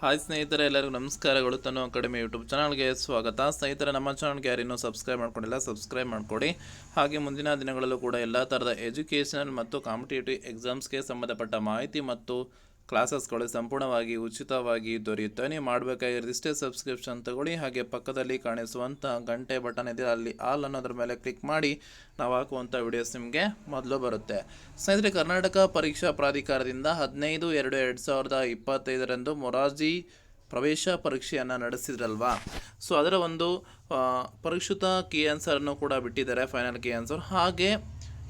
Hi ಸ್ನೇಹಿತರೆ, ಎಲ್ಲರಿಗೂ ನಮಸ್ಕಾರಗಳು. ತನು ಅಕಾಡೆಮಿ ಯೂಟ್ಯೂಬ್ ಚಾನಲ್ಗೆ ಸ್ವಾಗತ. ಸ್ನೇಹಿತರೆ, ನಮ್ಮ ಚಾನಲ್ಗೆ ಯಾರಿನ್ನೂ ಸಬ್ಸ್ಕ್ರೈಬ್ ಮಾಡ್ಕೊಂಡಿಲ್ಲ, ಸಬ್ಸ್ಕ್ರೈಬ್ ಮಾಡ್ಕೊಡಿ. ಹಾಗೆ ಮುಂದಿನ ದಿನಗಳಲ್ಲೂ ಕೂಡ ಎಲ್ಲ ಥರದ ಎಜುಕೇಷನಲ್ ಮತ್ತು ಕಾಂಪಿಟೇಟಿವ್ ಎಕ್ಸಾಮ್ಸ್ಗೆ ಸಂಬಂಧಪಟ್ಟ ಮಾಹಿತಿ ಮತ್ತು ಕ್ಲಾಸಸ್ಗಳು ಸಂಪೂರ್ಣವಾಗಿ ಉಚಿತವಾಗಿ ದೊರೆಯುತ್ತೆ. ನೀವು ಮಾಡಬೇಕಾಗಿರೋದಿಷ್ಟೇ, ಸಬ್ಸ್ಕ್ರಿಪ್ಷನ್ ತಗೊಳ್ಳಿ. ಹಾಗೆ ಪಕ್ಕದಲ್ಲಿ ಕಾಣಿಸುವಂಥ ಗಂಟೆ ಬಟನ್ ಇದೆ, ಅಲ್ಲಿ ಆಲ್ ಅನ್ನೋದ್ರ ಮೇಲೆ ಕ್ಲಿಕ್ ಮಾಡಿ ನಾವು ಹಾಕುವಂಥ ವಿಡಿಯೋಸ್ ನಿಮಗೆ ಮೊದಲು ಬರುತ್ತೆ. ಸ್ನೇಹಿತರೆ, ಕರ್ನಾಟಕ ಪರೀಕ್ಷಾ ಪ್ರಾಧಿಕಾರದಿಂದ 15/2/2025 ಮೊರಾರ್ಜಿ ಪ್ರವೇಶ ಪರೀಕ್ಷೆಯನ್ನು ನಡೆಸಿದ್ರಲ್ವಾ. ಸೊ ಅದರ ಒಂದು ಪರಿಷ್ಕೃತ ಕೀ ಆನ್ಸರನ್ನು ಕೂಡ ಬಿಟ್ಟಿದ್ದಾರೆ, ಫೈನಲ್ ಕೀ ಆನ್ಸರ್. ಹಾಗೆ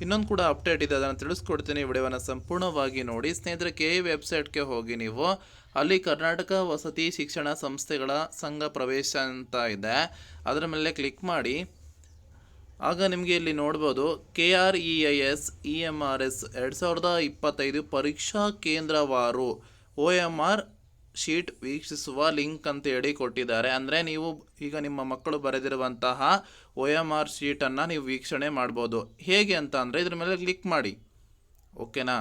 ಇನ್ನೊಂದು ಕೂಡ ಅಪ್ಡೇಟ್ ಇದೆ, ಅದನ್ನು ತಿಳಿಸ್ಕೊಡ್ತೀನಿ. ವಿಡಿಯೋವನ್ನು ಸಂಪೂರ್ಣವಾಗಿ ನೋಡಿ. ಸ್ನೇಹಿತರೆ, KE ವೆಬ್ಸೈಟ್ಗೆ ಹೋಗಿ ನೀವು ಅಲ್ಲಿ ಕರ್ನಾಟಕ ವಸತಿ ಶಿಕ್ಷಣ ಸಂಸ್ಥೆಗಳ ಸಂಘ ಪ್ರವೇಶ ಅಂತ ಇದೆ, ಅದರ ಮೇಲೆ ಕ್ಲಿಕ್ ಮಾಡಿ. ಆಗ ನಿಮಗೆ ಇಲ್ಲಿ ನೋಡ್ಬೋದು KREIS EMRS 2025 ಪರೀಕ್ಷಾ ಕೇಂದ್ರವಾರು OMR ಶೀಟ್ ವೀಕ್ಷಿಸುವ ಲಿಂಕ್ ಅಂತ ಹೇಳಿ ಕೊಟ್ಟಿದ್ದಾರೆ. ಅಂದರೆ ನೀವು ಈಗ ನಿಮ್ಮ ಮಕ್ಕಳು ಬರೆದಿರುವಂತಹ OMR ಶೀಟನ್ನು ನೀವು ವೀಕ್ಷಣೆ ಮಾಡ್ಬೋದು. ಹೇಗೆ ಅಂತ ಅಂದರೆ ಇದ್ರ ಮೇಲೆ ಕ್ಲಿಕ್ ಮಾಡಿ, ಓಕೆನಾ.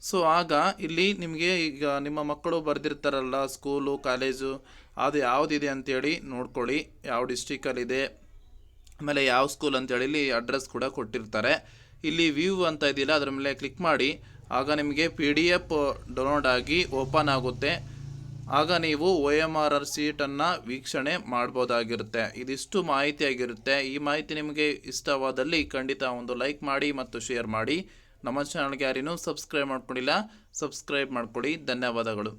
ಸೊ ಆಗ ಇಲ್ಲಿ ನಿಮಗೆ ಈಗ ನಿಮ್ಮ ಮಕ್ಕಳು ಬರೆದಿರ್ತಾರಲ್ಲ, ಸ್ಕೂಲು ಕಾಲೇಜು ಅದು ಯಾವುದಿದೆ ಅಂತೇಳಿ ನೋಡ್ಕೊಳ್ಳಿ, ಯಾವ ಡಿಸ್ಟ್ರಿಕ್ಟಲ್ಲಿದೆ, ಆಮೇಲೆ ಯಾವ ಸ್ಕೂಲ್ ಅಂತೇಳಿ ಇಲ್ಲಿ ಅಡ್ರೆಸ್ ಕೂಡ ಕೊಟ್ಟಿರ್ತಾರೆ. ಇಲ್ಲಿ ವ್ಯೂ ಅಂತ ಇದೆಯಲ್ಲ, ಅದರ ಮೇಲೆ ಕ್ಲಿಕ್ ಮಾಡಿ. ಆಗ ನಿಮಗೆ PDF ಡೌನ್ಲೋಡ್ ಆಗಿ ಓಪನ್ ಆಗುತ್ತೆ. ಆಗ ನೀವು OMR ಶೀಟನ್ನು ವೀಕ್ಷಣೆ ಮಾಡ್ಬೋದಾಗಿರುತ್ತೆ. ಇದಿಷ್ಟು ಮಾಹಿತಿ ಆಗಿರುತ್ತೆ. ಈ ಮಾಹಿತಿ ನಿಮಗೆ ಇಷ್ಟವಾದಲ್ಲಿ ಖಂಡಿತ ಒಂದು ಲೈಕ್ ಮಾಡಿ ಮತ್ತು ಶೇರ್ ಮಾಡಿ. ನಮ್ಮ ಚಾನಲ್ಗೆ ಯಾರಿನ್ನೂ ಸಬ್ಸ್ಕ್ರೈಬ್ ಮಾಡ್ಕೊಂಡಿಲ್ಲ, ಸಬ್ಸ್ಕ್ರೈಬ್ ಮಾಡ್ಕೊಳ್ಳಿ. ಧನ್ಯವಾದಗಳು.